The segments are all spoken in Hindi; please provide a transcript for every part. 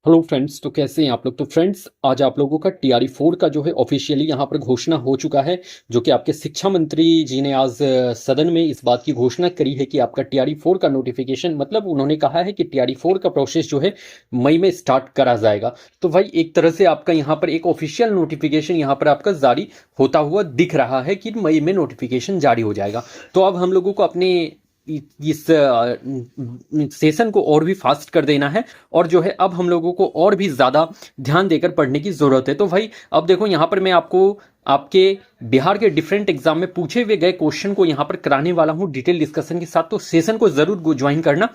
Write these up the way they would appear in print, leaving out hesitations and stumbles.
हेलो फ्रेंड्स, तो कैसे हैं आप लोग। तो फ्रेंड्स, आज आप लोगों का TRE 4 का जो है ऑफिशियली यहाँ पर घोषणा हो चुका है, जो कि आपके शिक्षा मंत्री जी ने आज सदन में इस बात की घोषणा करी है कि आपका TRE 4 का नोटिफिकेशन, मतलब उन्होंने कहा है कि TRE 4 का प्रोसेस जो है मई में स्टार्ट करा जाएगा। तो भाई एक तरह से आपका यहाँ पर एक ऑफिशियल नोटिफिकेशन यहाँ पर आपका जारी होता हुआ दिख रहा है कि मई में नोटिफिकेशन जारी हो जाएगा। तो अब हम लोगों को अपने इस सेशन को और भी फास्ट कर देना है, और जो है अब हम लोगों को और भी ज़्यादा ध्यान देकर पढ़ने की ज़रूरत है। तो भाई अब देखो, यहाँ पर मैं आपको आपके बिहार के डिफरेंट एग्जाम में पूछे हुए गए क्वेश्चन को यहाँ पर कराने वाला हूँ डिटेल डिस्कशन के साथ। तो सेशन को ज़रूर ज्वाइन करना,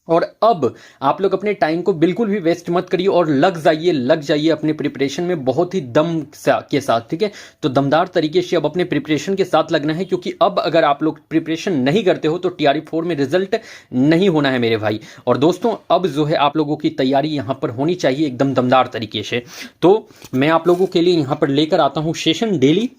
और अब आप लोग अपने टाइम को बिल्कुल भी वेस्ट मत करिए और लग जाइए अपने प्रिपरेशन में बहुत ही दम के साथ। ठीक है, तो दमदार तरीके से अब अपने प्रिपरेशन के साथ लगना है, क्योंकि अब अगर आप लोग प्रिपरेशन नहीं करते हो तो TRE 4 में रिजल्ट नहीं होना है मेरे भाई और दोस्तों। अब जो है आप लोगों की तैयारी यहाँ पर होनी चाहिए एकदम दमदार तरीके से। तो मैं आप लोगों के लिए यहाँ पर लेकर आता हूँ सेशन डेली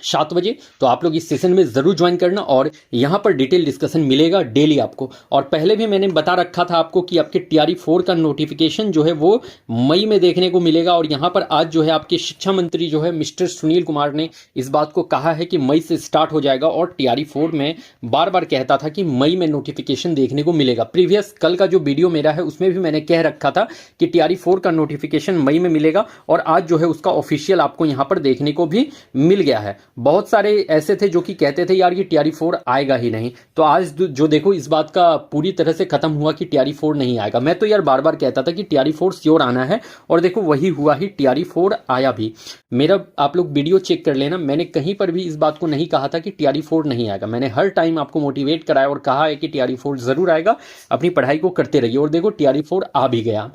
7 बजे। तो आप लोग इस सेशन में ज़रूर ज्वाइन करना, और यहाँ पर डिटेल डिस्कशन मिलेगा डेली आपको। और पहले भी मैंने बता रखा था आपको कि आपके TRE 4 का नोटिफिकेशन जो है वो मई में देखने को मिलेगा। और यहाँ पर आज जो है आपके शिक्षा मंत्री जो है मिस्टर सुनील कुमार ने इस बात को कहा है कि मई से स्टार्ट हो जाएगा, और TRE 4 में बार बार कहता था कि मई में नोटिफिकेशन देखने को मिलेगा। प्रीवियस कल का जो वीडियो मेरा है उसमें भी मैंने कह रखा था कि TRE 4 का नोटिफिकेशन मई में मिलेगा, और आज जो है उसका ऑफिशियल आपको यहाँ पर देखने को भी मिल गया है। बहुत सारे ऐसे थे जो कि कहते थे यार ये TRE 4 आएगा ही नहीं, तो आज जो देखो इस बात का पूरी तरह से खत्म हुआ कि TRE 4 नहीं आएगा। मैं तो यार बार बार कहता था कि TRE 4 श्योर आना है, और देखो वही हुआ ही, TRE 4 आया भी। मेरा आप लोग वीडियो चेक कर लेना, मैंने कहीं पर भी इस बात को नहीं कहा था कि TRE 4 नहीं आएगा। मैंने हर टाइम आपको मोटिवेट कराया और कहा है कि TRE 4 जरूर आएगा, अपनी पढ़ाई को करते रहिए। और देखो TRE 4 आ भी गया,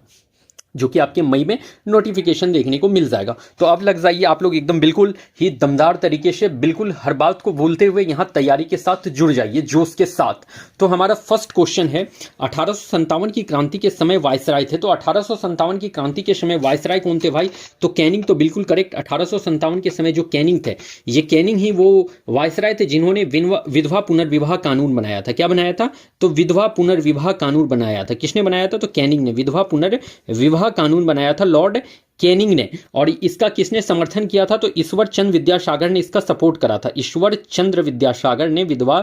जो कि आपके मई में नोटिफिकेशन देखने को मिल जाएगा। तो अब लग जाइए आप लोग एकदम बिल्कुल ही दमदार तरीके से, बिल्कुल हर बात को भूलते हुए यहाँ तैयारी के साथ जुड़ जाइए जोश के साथ। तो हमारा फर्स्ट क्वेश्चन है, 1857 की क्रांति के समय वायसराय थे। तो 1857 की क्रांति के समय वायसराय कौन थे भाई? तो कैनिंग, तो बिल्कुल करेक्ट। 1857 के समय जो कैनिंग थे, ये कैनिंग ही वो वायसराय थे जिन्होंने विधवा पुनर्विवाह कानून बनाया था। क्या बनाया था? तो विधवा पुनर्विवाह कानून बनाया था। किसने बनाया था? तो कैनिंग ने विधवा पुनर्विवाह कानून बनाया था, लॉर्ड कैनिंग ने। और इसका किसने समर्थन किया था? तो ईश्वर चंद्र विद्यासागर ने इसका सपोर्ट करा था। ईश्वर चंद्र विद्यासागर ने विधवा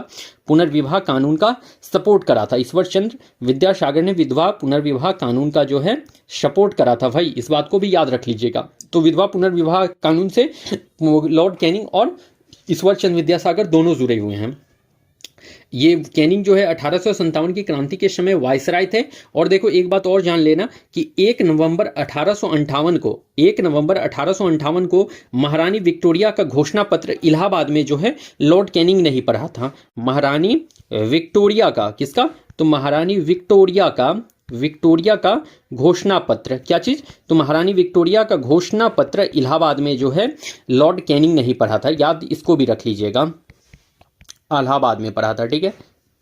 पुनर्विवाह कानून का सपोर्ट करा था। ईश्वर चंद्र विद्यासागर ने विधवा पुनर्विवाह कानून का जो है सपोर्ट करा था भाई, इस बात को भी याद रख लीजिएगा। तो विधवा पुनर्विवाह कानून से लॉर्ड कैनिंग और ईश्वर चंद्र विद्यासागर दोनों जुड़े हुए हैं। ये कैनिंग जो है 1857 की क्रांति के समय वायसराय थे। और देखो एक बात और जान लेना कि 1 नवंबर 1858 को महारानी विक्टोरिया का घोषणा पत्र इलाहाबाद में जो है लॉर्ड कैनिंग ने ही पढ़ा था। महारानी विक्टोरिया का, किसका? तो महारानी विक्टोरिया का घोषणा पत्र, क्या चीज? तो महारानी विक्टोरिया का घोषणा पत्र इलाहाबाद में जो है लॉर्ड कैनिंग ने ही पढ़ा था। याद इसको भी रख लीजिएगा, इलाहाबाद में पढ़ा था। ठीक है,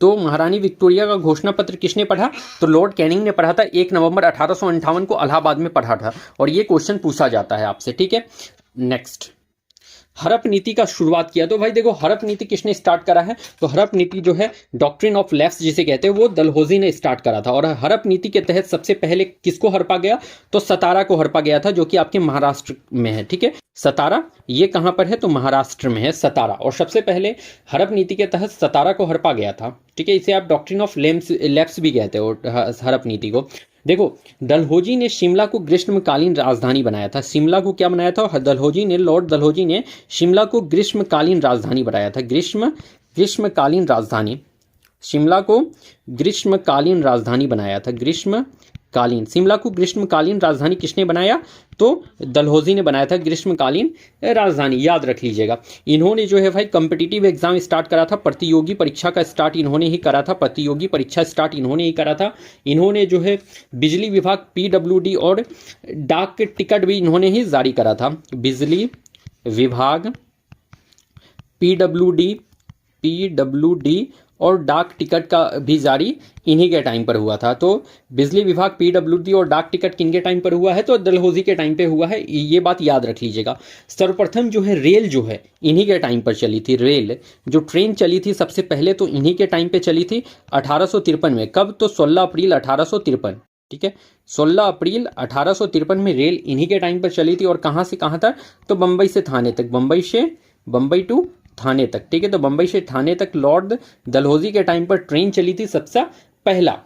तो महारानी विक्टोरिया का घोषणा पत्र किसने पढ़ा? तो लॉर्ड कैनिंग ने पढ़ा था। 1 नवंबर 1858 को इलाहाबाद में पढ़ा था, और ये क्वेश्चन पूछा जाता है आपसे। ठीक है, नेक्स्ट, हड़प नीति का शुरुआत किया। तो भाई देखो हड़प नीति किसने स्टार्ट करा है? तो हड़प नीति जो है डॉक्ट्रिन ऑफ लैप्स जिसे कहते हैं, वो डलहौजी ने स्टार्ट करा था। और हड़प नीति के तहत सबसे पहले किसको हड़पा गया? तो सतारा को हड़पा गया था, जो कि आपके महाराष्ट्र में है। ठीक है, सतारा ये कहां पर है? तो महाराष्ट्र में है सतारा। और सबसे पहले हड़प नीति के तहत सतारा को हड़पा गया था। ठीक है, इसे आप डॉक्ट्रिन ऑफ लैप्स भी कहते हो हड़प नीति को। देखो डलहौजी ने शिमला को ग्रीष्मकालीन राजधानी बनाया था। शिमला को क्या बनाया था? लॉर्ड डलहौजी ने शिमला को ग्रीष्मकालीन राजधानी बनाया था। ग्रीष्मकालीन राजधानी, शिमला को ग्रीष्मकालीन राजधानी बनाया था। शिमला को ग्रीष्मकालीन राजधानी किसने बनाया? तो डलहौजी ने बनाया था ग्रीष्मकालीन राजधानी, याद रख लीजिएगा। इन्होंने जो है भाई कॉम्पिटिटिव एग्जाम स्टार्ट करा था, प्रतियोगी परीक्षा का स्टार्ट इन्होंने ही करा था। प्रतियोगी परीक्षा स्टार्ट इन्होंने ही करा था। इन्होंने जो है बिजली विभाग PWD और डाक टिकट भी इन्होंने ही जारी करा था। बिजली विभाग PWD और डाक टिकट का भी जारी इन्हीं के टाइम पर हुआ था। तो बिजली विभाग PWD और डाक टिकट किन के टाइम पर हुआ है? तो डलहौजी के टाइम पे हुआ है, ये बात याद रख लीजिएगा। सर्वप्रथम जो है रेल जो है इन्हीं के टाइम पर चली थी। रेल जो ट्रेन चली थी सबसे पहले तो इन्हीं के टाइम पे चली थी 1853 में। कब? तो 16 अप्रैल 1853। ठीक है। 16 अप्रैल 1853 में रेल इन्हीं के टाइम पर चली थी और कहाँ से कहाँ तक, तो बंबई से थाने तक, बंबई टू थाने तक। ठीक है, तो बंबई से थाने तक लॉर्ड डलहौजी के टाइम पर ट्रेन चली थी सबसे पहला।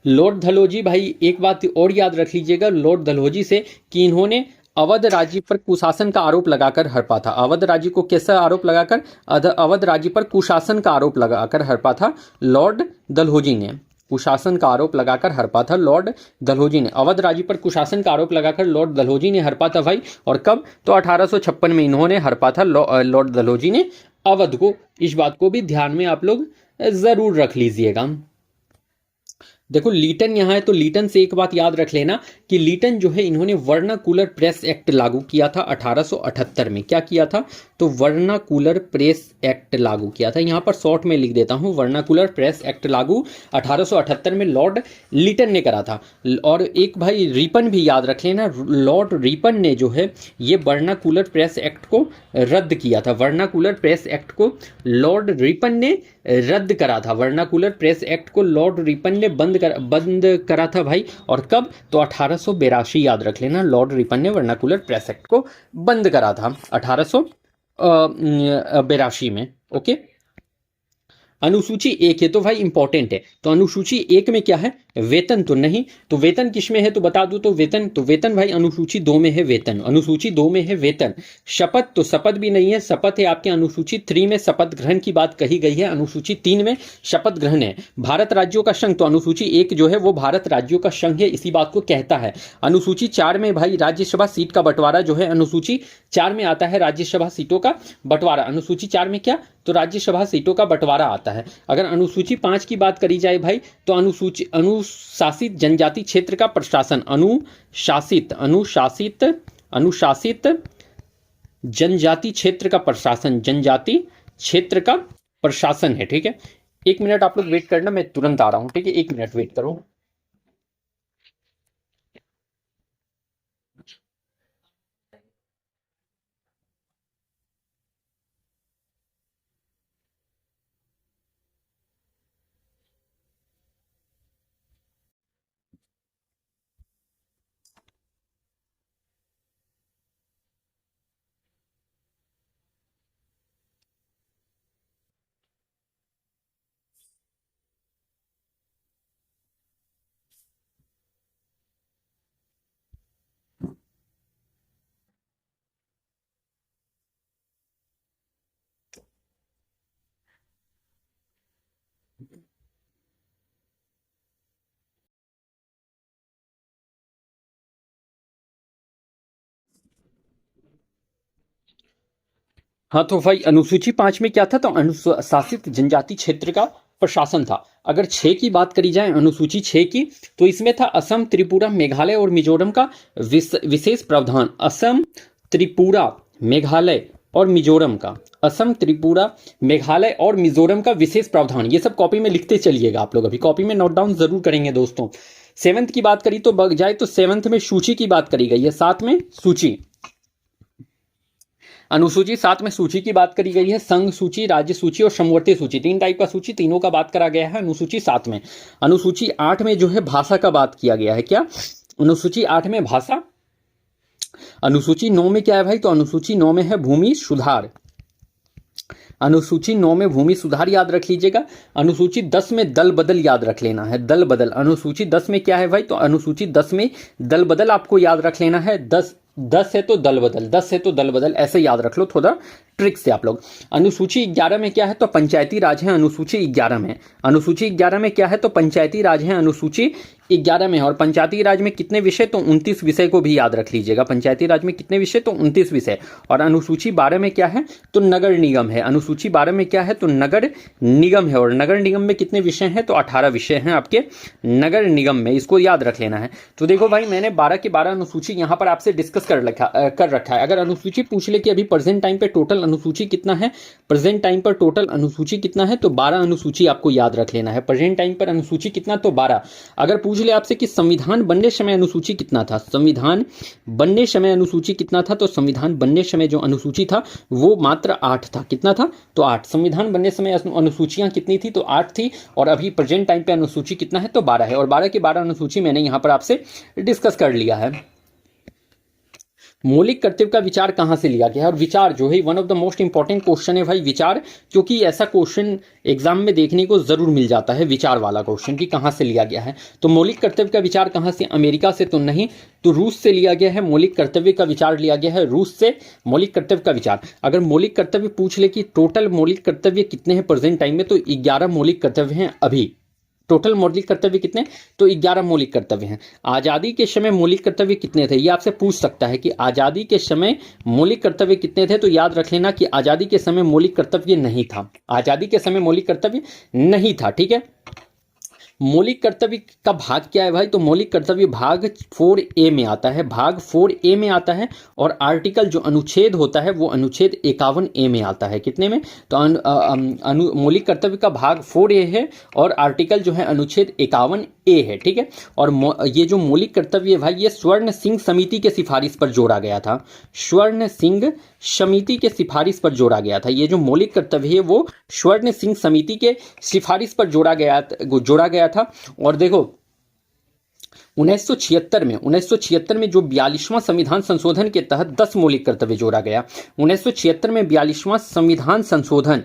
लॉर्ड डलहौजी भाई एक बात और याद रख लीजिएगा लॉर्ड डलहौजी से, कि इन्होंने अवध राज्य पर कुशासन का आरोप लगाकर हरपा था। अवध राज्य को कैसा आरोप लगाकर, अवध राज्य पर कुशासन का आरोप लगाकर हरपा था लॉर्ड डलहौजी ने। कुशासन का आरोप लगाकर हरपा था लॉर्ड डलहौजी ने। अवध राज्य पर कुशासन का आरोप लगाकर लॉर्ड डलहौजी ने हरपा था भाई। और कब, तो 1856 में इन्होंने हरपा था लॉर्ड डलहौजी ने अवध को। इस बात को भी ध्यान में आप लोग जरूर रख लीजिएगा। देखो लीटन यहाँ है, तो लीटन से एक बात याद रख लेना कि लीटन जो है इन्होंने वर्नाकुलर प्रेस एक्ट लागू किया था 1878 में। क्या किया था, तो वर्नाकुलर प्रेस एक्ट लागू किया था। यहाँ पर शॉर्ट में लिख देता हूँ, वर्नाकुलर प्रेस एक्ट लागू 1878 में लॉर्ड लीटन ने करा था। और एक भाई रिपन भी याद रख लेना, लॉर्ड रिपन ने जो है ये वर्नाकुलर प्रेस एक्ट को रद्द किया था। वर्नाकुलर प्रेस एक्ट को लॉर्ड रिपन ने रद्द करा था। वर्नाकुलर प्रेस एक्ट को लॉर्ड रिपन ने बंद करा था भाई। और कब, तो 1882 याद रख लेना, लॉर्ड रिपन ने वर्नाकुलर प्रेस एक्ट को बंद करा था 1882 में। ओके, अनुसूची 1 है तो भाई इंपॉर्टेंट है। तो अनुसूची 1 में क्या है, वेतन तो नहीं, तो वेतन किस में है तो बता दूं, तो वेतन भाई अनुसूची 2 में है वेतन। अनुसूची 2 में है वेतन। शपथ, तो शपथ भी नहीं है, शपथ है आपके अनुसूची 3 में, शपथ ग्रहण की बात कही गई है। अनुसूची 3 में शपथ ग्रहण है। भारत राज्यों का संघ, तो अनुसूची 1 जो है वो भारत राज्यों का संघ है, इसी बात को कहता है। अनुसूची 4 में भाई राज्यसभा सीट का बंटवारा जो है, अनुसूची 4 में आता है राज्यसभा सीटों का बंटवारा। अनुसूची 4 में क्या, तो राज्यसभा सीटों का बंटवारा आता है। अगर अनुसूची 5 की बात करी जाए भाई, तो अनुशासित जनजाति क्षेत्र का प्रशासन, अनुशासित जनजाति क्षेत्र का प्रशासन, जनजाति क्षेत्र का प्रशासन है। ठीक है, 1 मिनट आप लोग वेट करना, मैं तुरंत आ रहा हूं। ठीक है, 1 मिनट वेट करो। हाँ, तो भाई अनुसूची 5 में क्या था, तो अनुशासित जनजाति क्षेत्र का प्रशासन था। अगर 6 की बात करी जाए, अनुसूची 6 की, तो इसमें था असम, त्रिपुरा, मेघालय और मिजोरम का विशेष प्रावधान। असम, त्रिपुरा, मेघालय और मिजोरम का, असम, त्रिपुरा, मेघालय और मिजोरम का विशेष प्रावधान। ये सब कॉपी में लिखते चलिएगा आप लोग, अभी कॉपी में नोट डाउन जरूर करेंगे दोस्तों। 7th की बात करी तो जाए तो 7th में सूची की बात करी गई है। 7 में सूची, अनुसूची 7 में सूची की बात करी गई है। संघ सूची, राज्य सूची और समवर्ती सूची, 3 टाइप का सूची, तीनों का बात करा गया है अनुसूची 7 में। अनुसूची 8 में जो है भाषा का बात किया गया है। क्या, अनुसूची 8 में भाषा। अनुसूची 9 में क्या है भाई, तो अनुसूची 9 में है भूमि सुधार। अनुसूची 9 में भूमि सुधार याद रख लीजिएगा। अनुसूची 10 में दल बदल याद रख लेना है, दल बदल। अनुसूची 10 में क्या है भाई, तो अनुसूची 10 में दल बदल आपको याद रख लेना है। 10 है तो दल बदल, 10 है तो दल बदल, ऐसे याद रख लो थोड़ा ट्रिक से आप लोग। अनुसूची 11 में क्या है, तो पंचायती राज है अनुसूची 11 में। अनुसूची 11 में क्या है, तो पंचायती राज है अनुसूची 11 में। और पंचायती राज में कितने विषय, तो 29 विषय को भी याद रख लीजिएगा। पंचायती राज में कितने विषय, तो 29 विषय। और अनुसूची 12 में क्या है, तो नगर निगम है। अनुसूची 12 में क्या है, तो नगर निगम है। और नगर निगम में कितने विषय हैं, तो 18 विषय हैं आपके नगर निगम में, इसको याद रख लेना है। तो देखो भाई, मैंने 12 के 12 अनुसूची यहाँ पर आपसे डिस्कस कर रखा है। अगर अनुसूची पूछ ले कि अभी प्रेजेंट टाइम पे टोटल अनुसूची कितना है, प्रेजेंट टाइम पर टोटल अनुसूची कितना है, तो 12 अनुसूची आपको याद रख लेना है। प्रेजेंट टाइम पर अनुसूची कितना, तो 12। अगर पूछ ले आपसे कि संविधान बनने समय अनुसूची कितना था, संविधान बनने समय अनुसूची कितना था, तो संविधान बनने समय जो अनुसूची था वो मात्र 8 था। कितना था, तो 8। संविधान बनने समय अनुसूचियां कितनी थी, तो 8 थी। और अभी प्रेजेंट टाइम पे अनुसूची कितना है, तो 12 है। और 12 की 12 अनुसूची मैंने यहां पर आपसे डिस्कस कर लिया है। मौलिक कर्तव्य का विचार कहां से लिया गया है, और विचार जो है one of the most important question है भाई, विचार, क्योंकि ऐसा क्वेश्चन एग्जाम में देखने को जरूर मिल जाता है, विचार वाला क्वेश्चन कि कहां से लिया गया है। तो मौलिक कर्तव्य का विचार कहां से, अमेरिका से तो नहीं, तो रूस से लिया गया है। मौलिक कर्तव्य का विचार लिया गया है रूस से। मौलिक कर्तव्य का विचार, अगर मौलिक कर्तव्य पूछ ले कि टोटल मौलिक कर्तव्य कितने हैं प्रेजेंट टाइम में, तो 11 मौलिक कर्तव्य हैं अभी। टोटल मौलिक कर्तव्य कितने, तो 11 मौलिक कर्तव्य हैं। आजादी के समय मौलिक कर्तव्य कितने थे, ये आपसे पूछ सकता है कि आजादी के समय मौलिक कर्तव्य कितने थे, तो याद रख लेना कि आजादी के समय मौलिक कर्तव्य नहीं था। आजादी के समय मौलिक कर्तव्य नहीं था, ठीक है। मौलिक कर्तव्य का भाग क्या है भाई, तो मौलिक कर्तव्य भाग 4A में आता है, भाग 4A में आता है। और आर्टिकल जो अनुच्छेद होता है वो अनुच्छेद 51A में आता है। कितने में, तो मौलिक कर्तव्य का भाग 4A है और आर्टिकल जो है अनुच्छेद 51A है, ठीक है। और ये जो मौलिक कर्तव्य है भाई, ये स्वर्ण सिंह समिति के सिफारिश पर जोड़ा गया था। स्वर्ण सिंह समिति के सिफारिश पर जोड़ा गया था। ये जो मौलिक कर्तव्य है वो स्वर्ण सिंह समिति के सिफारिश पर जोड़ा गया था। और देखो 1976 में जो 42वां संविधान संशोधन के तहत 10 मौलिक कर्तव्य जोड़ा गया। 1976 में 42वां संविधान संशोधन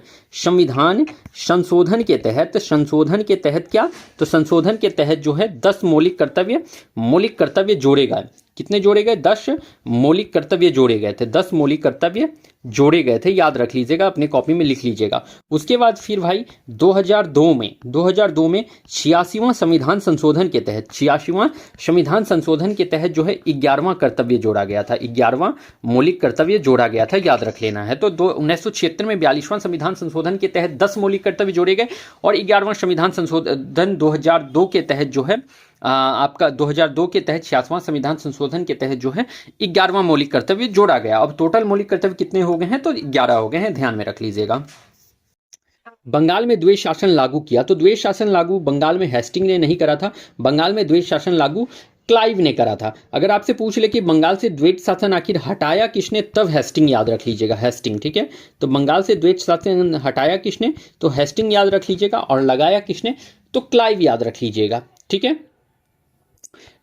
के तहत क्या, तो संशोधन के तहत जो है 10 मौलिक कर्तव्य जोड़े गए। कितने जोड़े गए, 10 मौलिक कर्तव्य जोड़े गए थे। 10 मौलिक कर्तव्य जोड़े गए थे, याद रख लीजिएगा, अपने कॉपी में लिख लीजिएगा। उसके बाद फिर भाई 2002 में 86वां संविधान संशोधन के तहत 86वां संविधान संशोधन के तहत जो है 11वां कर्तव्य जोड़ा गया था। 11वां मौलिक कर्तव्य जोड़ा गया था, याद रख लेना है। तो 1976 में 42वां संविधान संशोधन के तहत 10 मौलिक कर्तव्य जोड़े गए और 11वां संविधान संशोधन 2002 के तहत जो है आपका 2002 के तहत 86वां संविधान संशोधन के तहत जो है 11वां मौलिक कर्तव्य जोड़ा गया। अब टोटल मौलिक कर्तव्य कितने हो गए हैं, तो 11 हो गए हैं, ध्यान में रख लीजिएगा। बंगाल में द्वैध शासन लागू किया, तो द्वैध शासन लागू बंगाल में हेस्टिंग ने नहीं करा था, बंगाल में द्वैध शासन लागू क्लाइव ने करा था। अगर आपसे पूछ ले कि बंगाल से द्वैध शासन आखिर हटाया किसने, तब हेस्टिंग याद रख लीजिएगा, हेस्टिंग, ठीक है। तो बंगाल से द्वैध शासन हटाया किसने, तो हेस्टिंग याद रख लीजिएगा, और लगाया किसने, तो क्लाइव याद रख लीजिएगा, ठीक है।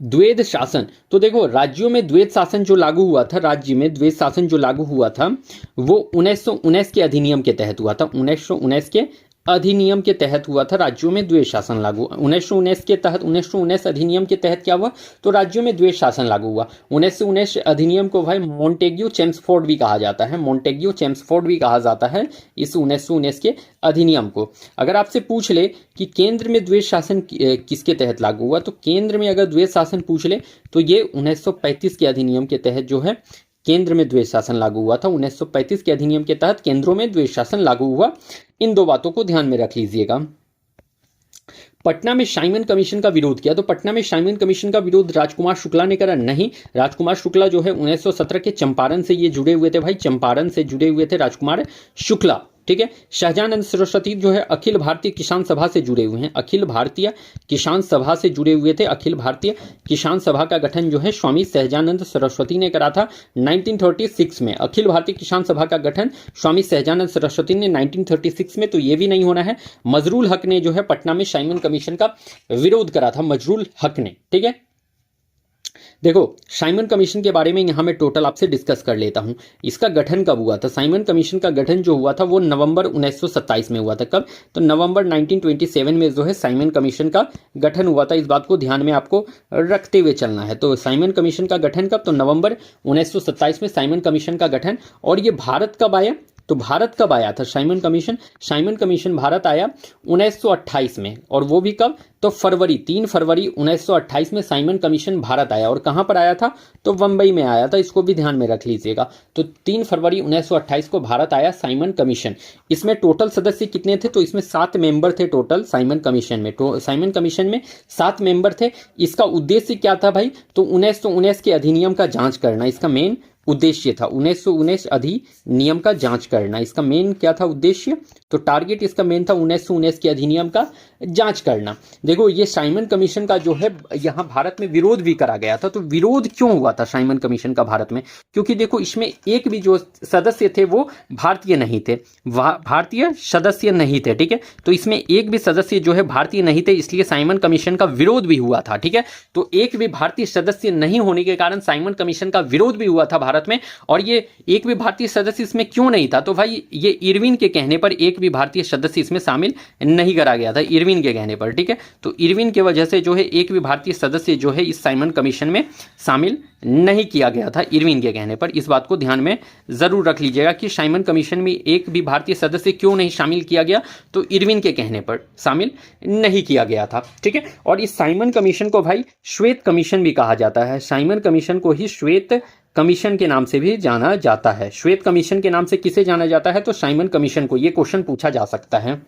द्वैध शासन, तो देखो राज्यों में द्वैध शासन जो लागू हुआ था, राज्य में द्वैध शासन जो लागू हुआ था वो 1919 के अधिनियम के तहत हुआ था। 1919 के अधिनियम के तहत हुआ था राज्यों में द्वैध शासन लागू। 1919 अधिनियम के तहत क्या हुआ, तो राज्यों में द्वैध शासन लागू हुआ। 1919 अधिनियम को भाई मॉन्टेग्यू चेम्सफोर्ड भी कहा जाता है, मॉन्टेग्यू चेम्सफोर्ड भी कहा जाता है इस 1919 के अधिनियम को। अगर आपसे पूछ ले कि केंद्र में द्वैध शासन किसके तहत लागू हुआ, तो केंद्र में अगर द्वैध शासन पूछ ले तो ये 1935 के अधिनियम के तहत जो है केंद्र में द्वैध शासन लागू हुआ था। 1935 के अधिनियम के तहत केंद्रों में द्वैध शासन लागू हुआ। इन दो बातों को ध्यान में रख लीजिएगा। पटना में साइमन कमीशन का विरोध किया, तो पटना में साइमन कमीशन का विरोध राजकुमार शुक्ला ने करा, नहीं। राजकुमार शुक्ला जो है 1917 के चंपारण से ये जुड़े हुए थे भाई, चंपारण से जुड़े हुए थे राजकुमार शुक्ला, ठीक है। सहजानंद सरस्वती जो है अखिल भारतीय किसान सभा से जुड़े हुए हैं, अखिल भारतीय किसान सभा से जुड़े हुए थे। अखिल भारतीय किसान सभा का गठन जो है स्वामी सहजानंद सरस्वती ने करा था 1936 में। अखिल भारतीय किसान सभा का गठन स्वामी सहजानंद सरस्वती ने 1936 में, तो ये भी नहीं होना है। मजरूल हक ने जो है पटना में साइमन कमीशन का विरोध करा था, मजरूल हक ने, ठीक है। देखो साइमन कमीशन के बारे में यहां मैं टोटल आपसे डिस्कस कर लेता हूं। इसका गठन कब हुआ था, साइमन कमीशन का गठन जो हुआ था वो नवंबर 1927 में हुआ था। कब, तो नवंबर 1927 में जो है साइमन कमीशन का गठन हुआ था। इस बात को ध्यान में आपको रखते हुए चलना है। तो साइमन कमीशन का गठन कब, तो नवंबर 1927 में साइमन कमीशन का गठन। और ये भारत कब आया, तो भारत कब आया था Simon commission, Simon commission Bharat आया 1928 में। और वो भी कब, तो 3 फरवरी 1928 में साइमन कमीशन भारत आया। और कहां पर आया था, तो बंबई में आया था, इसको भी ध्यान में रख लीजिएगा। तो 3 फरवरी 1928 को भारत आया साइमन कमीशन। इसमें टोटल सदस्य कितने थे, तो इसमें 7 मेंबर थे टोटल साइमन कमीशन में। साइमन कमीशन में 7 मेंबर थे। इसका उद्देश्य क्या था भाई, तो 1919 के अधिनियम का जांच करना, इसका मेन उद्देश्य था 1919 अधिनियम का जांच करना। इसका मेन क्या था उद्देश्य, तो टारगेट इसका मेन था 1919 के अधिनियम का जांच करना। देखो ये साइमन कमीशन का जो है यहाँ भारत में विरोध भी करा गया था। तो विरोध क्यों हुआ था साइमन कमीशन का भारत में, क्योंकि देखो इसमें एक भी जो सदस्य थे वो भारतीय नहीं थे, भारतीय सदस्य नहीं थे, ठीक है। तो इसमें एक भी सदस्य जो है भारतीय नहीं थे, इसलिए साइमन कमीशन का विरोध भी हुआ था, ठीक है। तो एक भी भारतीय सदस्य नहीं होने के कारण साइमन कमीशन का विरोध भी हुआ था भारत में। और ये एक भी भारतीय सदस्य इसमें क्यों नहीं था, तो भाई ये इरविन के कहने पर एक भी भारतीय सदस्य इसमें शामिल नहीं करा गया था, इरविन के कहने पर, ठीक है। तो इरविन की वजह से जो है एक भी भारतीय सदस्य जो है इस साइमन कमीशन में शामिल नहीं किया गया था, इरविन के कहने पर। इस बात को ध्यान में जरूर रख लीजिएगा कि साइमन कमीशन में एक भी भारतीय सदस्य क्यों नहीं शामिल किया गया, तो इरविन के कहने पर शामिल नहीं किया गया था, ठीक है। और इस साइमन कमीशन को भाई श्वेत कमीशन भी कहा जाता है, साइमन कमीशन को ही श्वेत कमीशन के नाम से भी जाना जाता है। श्वेत कमीशन के नाम से किसे जाना जाता है, तो साइमन कमीशन को। ये क्वेश्चन पूछा जा सकता है।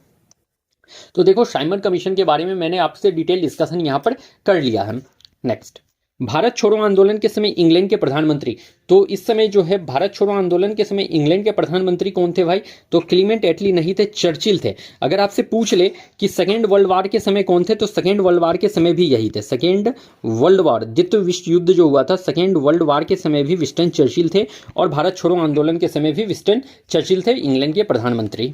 तो देखो साइमन कमीशन के बारे में मैंने आपसे डिटेल डिस्कशन यहां पर कर लिया है। नेक्स्ट, भारत छोड़ो आंदोलन के समय इंग्लैंड के प्रधानमंत्री, तो इस समय जो है भारत छोड़ो आंदोलन के समय इंग्लैंड के प्रधानमंत्री कौन थे भाई, तो क्लीमेंट एटली नहीं थे, चर्चिल थे। अगर आपसे पूछ ले कि सेकेंड वर्ल्ड वार के समय कौन थे, तो सेकेंड वर्ल्ड वार के समय भी यही थे। सेकेंड वर्ल्ड वार, द्वितीय विश्व युद्ध जो हुआ था, सेकेंड वर्ल्ड वार के समय भी विंस्टन चर्चिल थे, और भारत छोड़ो आंदोलन के समय भी विंस्टन चर्चिल थे इंग्लैंड के प्रधानमंत्री।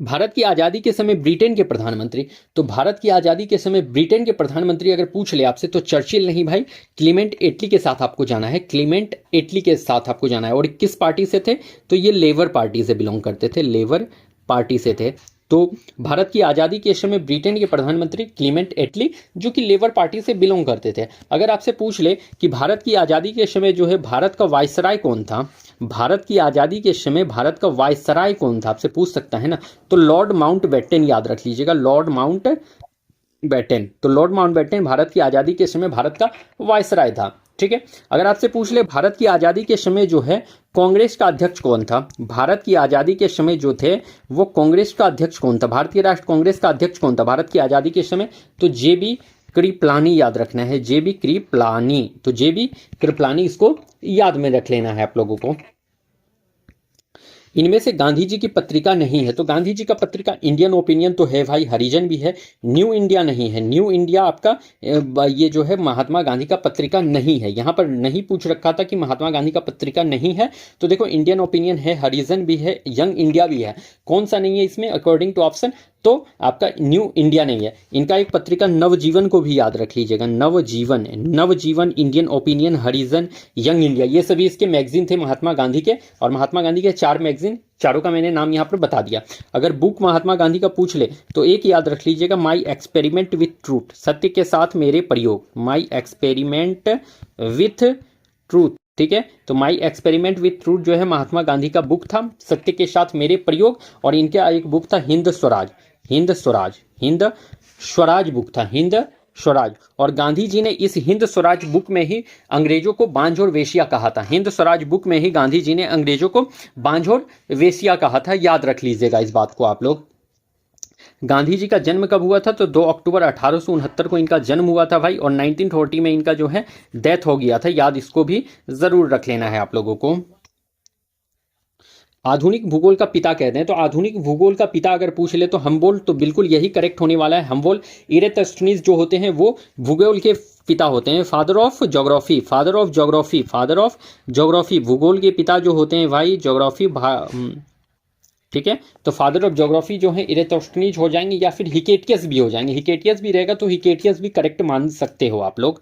भारत की आज़ादी के समय ब्रिटेन के प्रधानमंत्री, तो भारत की आज़ादी के समय ब्रिटेन के प्रधानमंत्री अगर पूछ ले आपसे, तो चर्चिल नहीं भाई, क्लीमेंट एटली के साथ आपको जाना है, क्लीमेंट एटली के साथ आपको जाना है। और किस पार्टी से थे, तो ये लेबर पार्टी से बिलोंग करते थे, लेबर पार्टी से थे। तो भारत की आज़ादी के समय ब्रिटेन के प्रधानमंत्री क्लीमेंट एटली, जो कि लेबर पार्टी से बिलोंग करते थे। अगर आपसे पूछ ले कि भारत की आज़ादी के समय जो है भारत का वायसराय कौन था, भारत की आज़ादी के समय भारत का वायसराय कौन था, आपसे पूछ सकता है ना, तो लॉर्ड माउंटबेटन, याद रख लीजिएगा, लॉर्ड माउंटबेटन। तो लॉर्ड माउंटबेटन भारत की आज़ादी के समय भारत का वायसराय था, ठीक है। अगर आपसे पूछ ले भारत की आज़ादी के समय जो है कांग्रेस का अध्यक्ष कौन था, भारत की आज़ादी के समय जो थे वो कांग्रेस का अध्यक्ष कौन था, भारतीय राष्ट्र कांग्रेस का अध्यक्ष कौन था भारत की आज़ादी के समय, तो जेबी कृपलानी, याद रखना है, जेबी कृपलानी। तो जेबी कृपलानी, इसको याद में रख लेना है आप लोगों को। इनमें से गांधी जी की पत्रिका नहीं है, तो गांधी जी का पत्रिका इंडियन ओपिनियन तो है भाई, हरिजन भी है, न्यू इंडिया नहीं है। न्यू इंडिया आपका ये जो है महात्मा गांधी का पत्रिका नहीं है, यहाँ पर नहीं पूछ रखा था कि महात्मा गांधी का पत्रिका नहीं है। तो देखो इंडियन ओपिनियन है, हरिजन भी है, यंग इंडिया भी है, कौन सा नहीं है इसमें अकॉर्डिंग टू ऑप्शन, तो आपका न्यू इंडिया नहीं है। इनका एक पत्रिका नवजीवन को भी याद रख लीजिएगा, नवजीवन, नवजीवन, इंडियन ओपिनियन, हरिजन, यंग इंडिया, ये सभी इसके मैगजीन थे महात्मा गांधी के। और महात्मा गांधी के 4 मैगजीन, चारों का मैंने नाम यहाँ पर बता दिया। अगर बुक महात्मा गांधी का पूछ ले तो एक याद रख लीजिएगा, माई एक्सपेरिमेंट विथ ट्रूथ, सत्य के साथ मेरे प्रयोग, माई एक्सपेरिमेंट विथ ट्रूथ, ठीक है। तो माई एक्सपेरिमेंट विथ ट्रूथ जो है महात्मा गांधी का बुक था, सत्य के साथ मेरे प्रयोग। और इनका एक बुक था हिंद स्वराज, हिंद स्वराज, हिंद स्वराज बुक था, हिंद स्वराज। और गांधी जी ने इस हिंद स्वराज बुक में ही अंग्रेजों को बांझ और वेश्या कहा था, हिंद स्वराज बुक में ही गांधी जी ने अंग्रेजों को बांझ और वेश्या कहा था, याद रख लीजिएगा इस बात को आप लोग। गांधी जी का जन्म कब हुआ था, तो 2 अक्टूबर 1869 को इनका जन्म हुआ था भाई, और 1940 में इनका जो है डेथ हो गया था, याद इसको भी जरूर रख लेना है आप लोगों को। आधुनिक भूगोल का पिता कहते हैं, तो आधुनिक भूगोल का पिता अगर पूछ ले तो हम्बोल्ट, तो बिल्कुल यही करेक्ट होने वाला है, हम्बोल्ट। इरेतस्थनीज जो होते हैं वो भूगोल के पिता होते हैं, father of geography, father of geography, father of geography, भूगोल के पिता जो होते हैं भाई ज्योग्राफी, ठीक है। तो फादर ऑफ ज्योग्राफी जो है इरेतस्थनीज हो जाएंगे, या फिर हिकेटियस भी हो जाएंगे, हिकेटियस भी रहेगा तो हिकेटियस भी करेक्ट मान सकते हो आप लोग।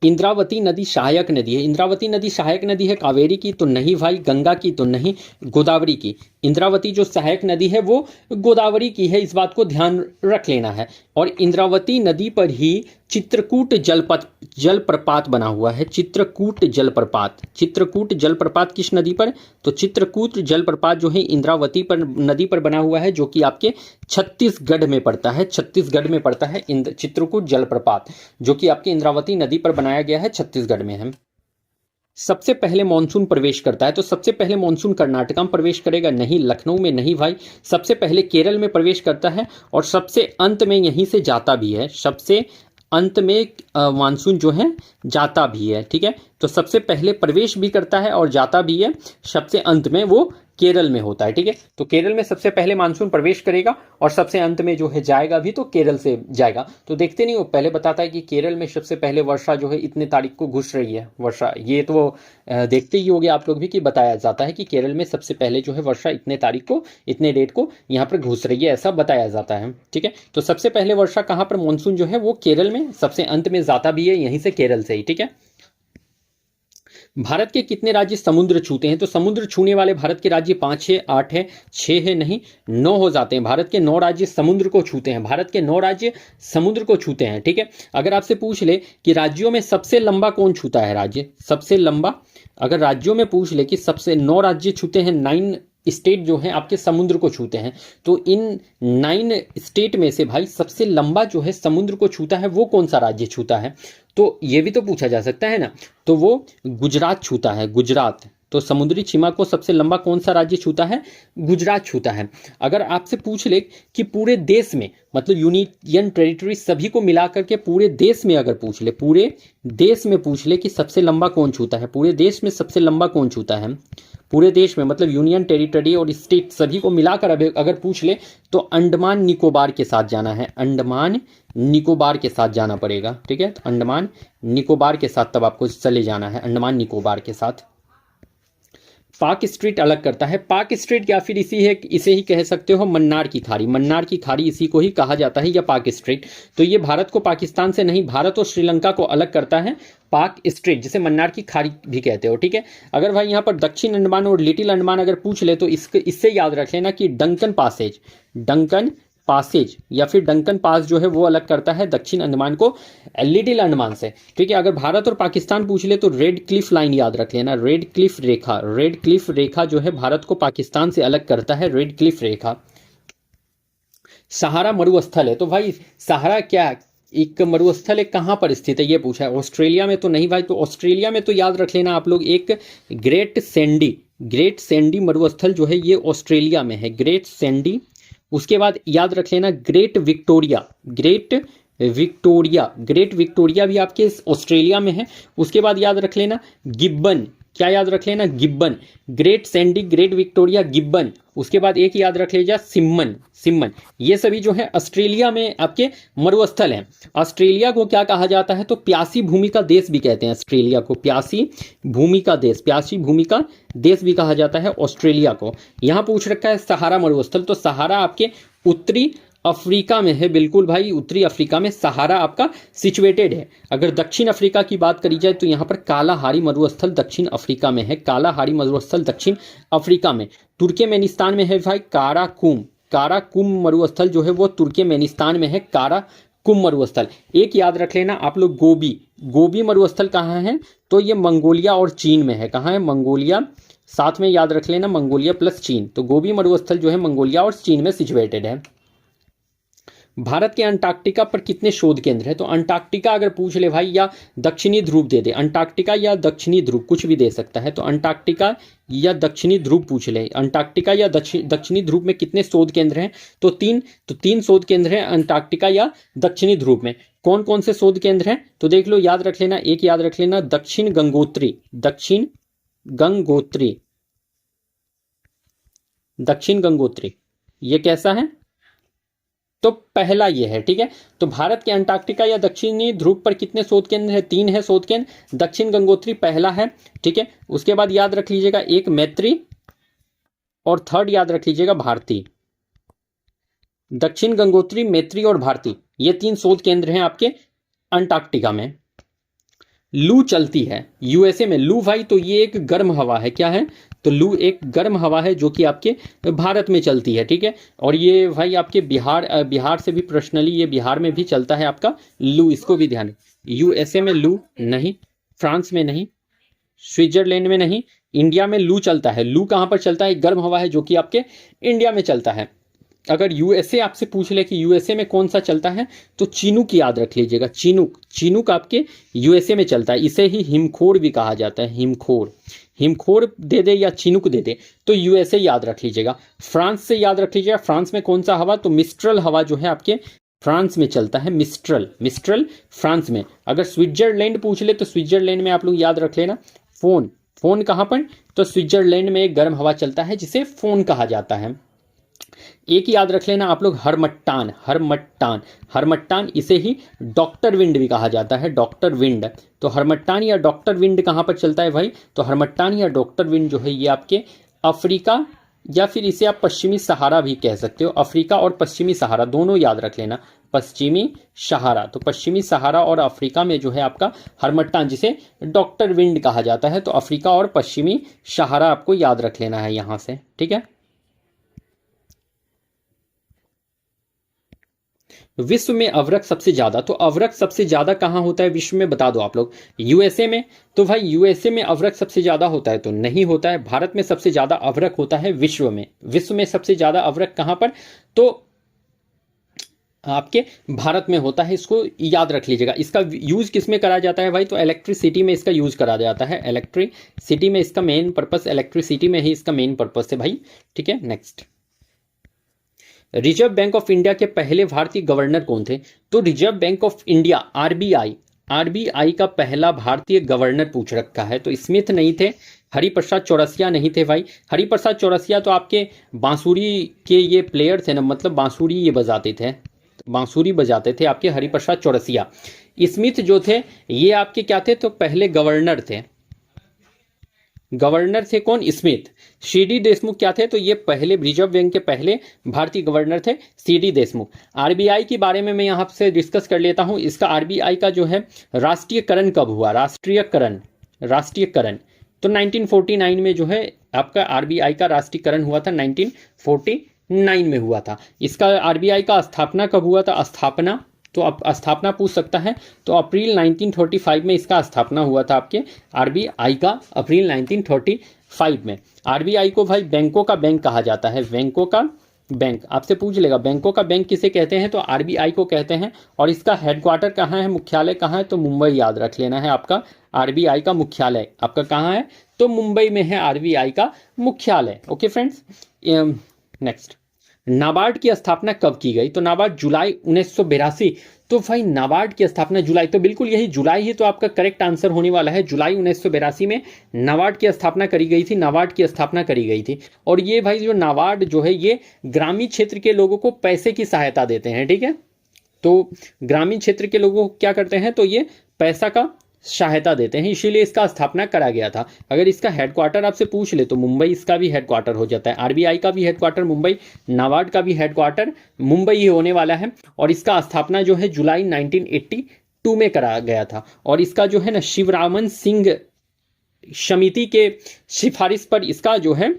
इंद्रावती नदी सहायक नदी है, इंद्रावती नदी सहायक नदी है कावेरी की तो नहीं भाई, गंगा की तो नहीं, गोदावरी की। इंद्रावती जो सहायक नदी है वो गोदावरी की है, इस बात को ध्यान रख लेना है। और इंद्रावती नदी पर ही चित्रकूट जलप्रपात बना हुआ है, चित्रकूट जलप्रपात, चित्रकूट जलप्रपात किस नदी पर, तो चित्रकूट जलप्रपात जो है इंद्रावती पर नदी पर बना हुआ है, जो कि आपके छत्तीसगढ़ में पड़ता है, छत्तीसगढ़ में पड़ता है चित्रकूट जलप्रपात, जो कि आपकी इंद्रावती नदी पर बनाया गया है, छत्तीसगढ़ में है। सबसे पहले मानसून प्रवेश करता है, तो सबसे पहले मानसून कर्नाटका में प्रवेश करेगा, नहीं लखनऊ में, नहीं भाई, सबसे पहले केरल में प्रवेश करता है, और सबसे अंत में यहीं से जाता भी है, सबसे अंत में मानसून जो है जाता भी है, ठीक है। तो सबसे पहले प्रवेश भी करता है और जाता भी है, सबसे अंत में वो केरल में होता है, ठीक है। तो केरल में सबसे पहले मानसून प्रवेश करेगा और सबसे अंत में जो है जाएगा भी तो केरल से जाएगा। तो देखते नहीं, वो पहले बताता है कि केरल में सबसे पहले वर्षा जो है इतने तारीख को घुस रही है वर्षा, ये तो देखते ही होंगे आप लोग भी कि बताया जाता है कि केरल में सबसे पहले जो है वर्षा इतने तारीख को इतने डेट को यहाँ पर घुस रही है, ऐसा बताया जाता है, ठीक है। तो सबसे पहले वर्षा कहाँ पर मानसून जो है वो केरल में, सबसे अंत में जाता भी है यहीं से केरल से ही, ठीक है। भारत के कितने राज्य समुद्र छूते हैं? तो समुद्र छूने वाले भारत के राज्य 5 है, 8 है, 6 है, नहीं 9 हो जाते हैं। भारत के 9 राज्य समुद्र को छूते हैं, भारत के 9 राज्य समुद्र को छूते हैं, ठीक है। अगर आपसे पूछ ले कि राज्यों में सबसे लंबा कौन छूता है राज्य, सबसे लंबा, अगर राज्यों में पूछ ले कि सबसे 9 राज्य छूते हैं, 9 स्टेट जो है आपके समुद्र को छूते हैं, तो इन 9 स्टेट में से भाई सबसे लंबा जो है समुद्र को छूता है वो कौन सा राज्य छूता है? तो ये भी तो पूछा जा सकता है ना। तो वो गुजरात छूता है, गुजरात। तो समुद्री सीमा को सबसे लंबा कौन सा राज्य छूता है? गुजरात छूता है। अगर आपसे पूछ ले कि पूरे देश में, मतलब यूनियन टेरिटरी सभी को मिलाकर के पूरे देश में अगर पूछ ले, पूरे देश में पूछ ले कि सबसे लंबा कौन छूता है, पूरे देश में सबसे लंबा कौन छूता है, पूरे देश में मतलब यूनियन टेरिटरी और स्टेट सभी को मिलाकर अगर पूछ ले तो अंडमान निकोबार के साथ जाना है, अंडमान निकोबार के साथ जाना पड़ेगा, ठीक है। तो अंडमान निकोबार के साथ तब आपको चले जाना है, अंडमान निकोबार के साथ। पाक स्ट्रीट अलग करता है, पाक स्ट्रीट या फिर इसे ही कह सकते हो मन्नार की खाड़ी, मन्नार की खाड़ी इसी को ही कहा जाता है, या पाक स्ट्रीट। तो ये भारत को पाकिस्तान से नहीं, भारत और श्रीलंका को अलग करता है पाक स्ट्रीट, जिसे मन्नार की खाड़ी भी कहते हो, ठीक है। अगर भाई यहाँ पर दक्षिण अंडमान और लिटिल अंडमान अगर पूछ ले तो इससे याद रख लेना कि डंकन पासेज, डंकन पासेज या फिर डंकन पास जो है वो अलग करता है दक्षिण अंडमान को लिटिल अंडमान से, ठीक है। अगर भारत और पाकिस्तान पूछ ले तो रेड क्लिफ लाइन याद रख लेना, रेड क्लिफ रेखा, रेड क्लिफ रेखा जो है भारत को पाकिस्तान से अलग करता है, रेड क्लिफ रेखा। सहारा मरुस्थल है, तो भाई सहारा क्या एक मरुस्थल है, कहाँ पर स्थित है ये पूछा है। ऑस्ट्रेलिया में तो नहीं भाई, तो ऑस्ट्रेलिया में तो याद रख लेना आप लोग एक ग्रेट सैंडी, ग्रेट सैंडी मरुस्थल जो है ये ऑस्ट्रेलिया में है, ग्रेट सैंडी। उसके बाद याद रख लेना great Victoria, great Victoria, great Victoria भी आपके ऑस्ट्रेलिया में है। उसके बाद याद रख लेना गिब्बन, क्या याद रख लेना? Gibbon, great Sandy, great Victoria, Gibbon. उसके बाद एक याद रख लीजिए सिम्मन, सिम्मन। ये सभी जो है ऑस्ट्रेलिया में आपके मरुस्थल हैं। ऑस्ट्रेलिया को क्या कहा जाता है? तो प्यासी भूमि का देश भी कहते हैं ऑस्ट्रेलिया को, प्यासी भूमि का देश, प्यासी भूमि का देश भी कहा जाता है ऑस्ट्रेलिया को। यहां पूछ रखा है सहारा मरुस्थल, तो सहारा आपके उत्तरी अफ्रीका में है, बिल्कुल भाई उत्तरी अफ्रीका में सहारा आपका सिचुएटेड है। अगर दक्षिण अफ्रीका की बात करी जाए तो यहाँ पर कालाहारी मरुस्थल दक्षिण अफ्रीका में है, कालाहारी मरुस्थल दक्षिण अफ्रीका में। तुर्कमेनिस्तान में है भाई काराकुम, काराकुम मरुस्थल जो है वो तुर्कमेनिस्तान में है, काराकुम मरुस्थल। एक याद रख लेना आप लोग गोबी, गोबी मरुस्थल कहाँ है? तो ये मंगोलिया और चीन में है। कहाँ है? मंगोलिया, साथ में याद रख लेना मंगोलिया प्लस चीन। तो गोबी मरुस्थल जो है मंगोलिया और चीन में सिचुएटेड है। भारत के अंटार्कटिका पर कितने शोध केंद्र है? तो अंटार्कटिका अगर पूछ ले भाई, या दक्षिणी ध्रुव दे दे, अंटार्कटिका या दक्षिणी ध्रुव कुछ भी दे सकता है। तो अंटार्कटिका या दक्षिणी ध्रुव पूछ ले, अंटार्कटिका या दक्षिणी ध्रुव में कितने शोध केंद्र हैं? तो तीन शोध केंद्र हैं अंटार्कटिका या दक्षिणी ध्रुव में। कौन कौन से शोध केंद्र हैं? तो देख लो, याद रख लेना, एक याद रख लेना दक्षिण गंगोत्री, दक्षिण गंगोत्री, दक्षिण गंगोत्री। ये कैसा है? तो पहला ये है, ठीक है। तो भारत के अंटार्कटिका या दक्षिणी ध्रुव पर कितने शोध केंद्र है? 3 है शोध केंद्र। दक्षिण गंगोत्री पहला है, ठीक है। उसके बाद याद रख लीजिएगा एक मैत्री, और थर्ड याद रख लीजिएगा भारती। दक्षिण गंगोत्री, मैत्री और भारती, ये 3 शोध केंद्र हैं आपके अंटार्कटिका में। लू चलती है यूएसए में, लू भाई तो ये एक गर्म हवा है, क्या है? तो लू एक गर्म हवा है जो कि आपके भारत में चलती है, ठीक है। और ये भाई आपके बिहार से भी पर्सनली ये बिहार में भी चलता है आपका लू, इसको भी ध्यान। यूएसए में लू नहीं, फ्रांस में नहीं, स्विट्जरलैंड में नहीं, इंडिया में लू चलता है। लू कहाँ पर चलता है? एक गर्म हवा है जो कि आपके इंडिया में चलता है। अगर यूएसए आपसे पूछ ले कि यूएसए में कौन सा चलता है, तो चिनूक याद रख लीजिएगा, चिनूक, चिनूक आपके यूएसए में चलता है। इसे ही हिमखोर भी कहा जाता है, हिमखोर, हिमखोर दे दे या चिनूक दे दे तो यूएसए याद रख लीजिएगा। फ्रांस से याद रख लीजिएगा, फ्रांस में कौन सा हवा? तो मिस्ट्रल हवा जो है आपके फ्रांस में चलता है मिस्ट्रल, मिस्ट्रल फ्रांस में। अगर स्विट्जरलैंड पूछ ले तो स्विट्जरलैंड में आप लोग याद रख लेना फोन, फोन कहाँ पर, तो स्विट्जरलैंड में एक गर्म हवा चलता है जिसे फोन कहा जाता है। एक याद रख लेना आप लोग हरमट्टान, हरमट्टान, हरमट्टान, इसे ही डॉक्टर विंड भी कहा जाता है, डॉक्टर विंड। तो हरमट्टान या डॉक्टर विंड कहाँ पर चलता है भाई, तो हरमट्टान या डॉक्टर विंड जो है ये आपके अफ्रीका, या फिर इसे आप पश्चिमी सहारा भी कह सकते हो, अफ्रीका और पश्चिमी सहारा दोनों याद रख लेना, पश्चिमी सहारा। तो पश्चिमी सहारा और अफ्रीका में जो है आपका हरमट्टान, जिसे डॉक्टर विंड कहा जाता है, तो अफ्रीका और पश्चिमी सहारा आपको याद रख लेना है यहां से, ठीक है। विश्व में अवरक्त सबसे ज्यादा, तो अवरक्त सबसे ज्यादा कहां होता है विश्व में, बता दो आप लोग। यूएसए में, तो भाई यूएसए में अवरक्त सबसे ज्यादा होता है, तो नहीं होता है। भारत में सबसे ज्यादा अवरक्त होता है विश्व में, विश्व में सबसे ज्यादा अवरक्त कहां पर, तो आपके भारत में होता है। इसको याद रख लीजिएगा। इसका यूज किस में करा जाता है भाई, तो इलेक्ट्रिसिटी में इसका यूज करा जाता है, इलेक्ट्रिसिटी में इसका मेन पर्पस, इलेक्ट्रिसिटी में ही इसका मेन पर्पस है भाई, ठीक है। Next, reserve bank of India के पहले भारतीय गवर्नर कौन थे, तो reserve bank of India RBI, RBI का पहला भारतीय गवर्नर पूछ रखा है, तो स्मिथ नहीं थे, हरिप्रसाद चौरसिया नहीं थे भाई। हरिप्रसाद चौरसिया तो आपके बांसुरी के ये प्लेयर थे ना, मतलब बांसुरी ये बजाते थे, बांसुरी बजाते थे आपके हरिप्रसाद चौरसिया। स्मिथ जो थे ये आपके क्या थे, तो पहले गवर्नर थे, गवर्नर थे कौन, स्मिथ। सीडी देशमुख क्या थे, तो ये पहले रिजर्व बैंक के पहले भारतीय गवर्नर थे, सीडी देशमुख। आरबीआई के बारे में मैं यहां से डिस्कस कर लेता हूं। इसका आरबीआई का जो है राष्ट्रीयकरण कब हुआ, राष्ट्रीयकरण, राष्ट्रीयकरण तो 1949 में जो है आपका आरबीआई का राष्ट्रीयकरण हुआ था, 1949 में हुआ था। इसका आरबीआई का स्थापना कब हुआ था, स्थापना तो अब स्थापना पूछ सकता है, तो अप्रैल 1935 में इसका स्थापना हुआ था आपके आरबीआई का, अप्रैल 1935 में। आरबीआई को भाई बैंकों का बैंक कहा जाता है, बैंकों का बैंक, आपसे पूछ लेगा बैंकों का बैंक किसे कहते हैं, तो आरबीआई को कहते हैं। और इसका हेडक्वार्टर कहाँ है, मुख्यालय कहाँ है, तो मुंबई याद रख लेना है आपका। आरबीआई का मुख्यालय आपका कहाँ है, तो मुंबई में है आरबीआई का मुख्यालय। ओके फ्रेंड्स, नेक्स्ट, नाबार्ड की स्थापना कब की गई, तो नाबार्ड जुलाई 1982। तो भाई नाबार्ड की स्थापना जुलाई, तो बिल्कुल यही जुलाई ही तो आपका करेक्ट आंसर होने वाला है। जुलाई 1982 में नाबार्ड की स्थापना करी गई थी, नाबार्ड की स्थापना करी गई थी। और ये भाई जो नाबार्ड जो है ये ग्रामीण क्षेत्र के लोगों को पैसे की सहायता देते हैं, ठीक है। तो ग्रामीण क्षेत्र के लोगों को क्या करते हैं, तो ये पैसा का सहायता देते हैं, इसीलिए इसका स्थापना करा गया था। अगर इसका हेडक्वार्टर आपसे पूछ ले तो मुंबई इसका भी हेडक्वार्टर हो जाता है, आरबीआई का भी हेडक्वार्टर मुंबई, नाबार्ड का भी हेडक्वार्टर मुंबई ही होने वाला है। और इसका स्थापना जो है जुलाई 1982 में करा गया था। और इसका जो है ना शिवरामन सिंह समिति के सिफारिश पर इसका जो है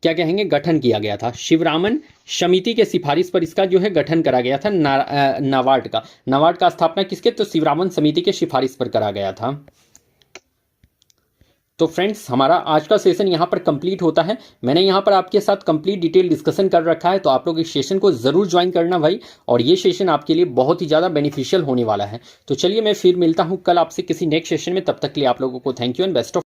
क्या कहेंगे गठन किया गया था। शिवरामन समिति के सिफारिश पर इसका जो है गठन करा गया था नाबार्ड का। नाबार्ड का स्थापना किसके, तो शिवरामन समिति के सिफारिश पर करा गया था। तो फ्रेंड्स हमारा आज का सेशन यहाँ पर कंप्लीट होता है। मैंने यहाँ पर आपके साथ कंप्लीट डिटेल डिस्कशन कर रखा है, तो आप लोग इस सेशन को जरूर ज्वाइन करना भाई, और ये सेशन आपके लिए बहुत ही ज़्यादा बेनिफिशियल होने वाला है। तो चलिए मैं फिर मिलता हूँ कल आपसे किसी नेक्स्ट सेशन में, तब तक के लिए आप लोगों को thank you and best of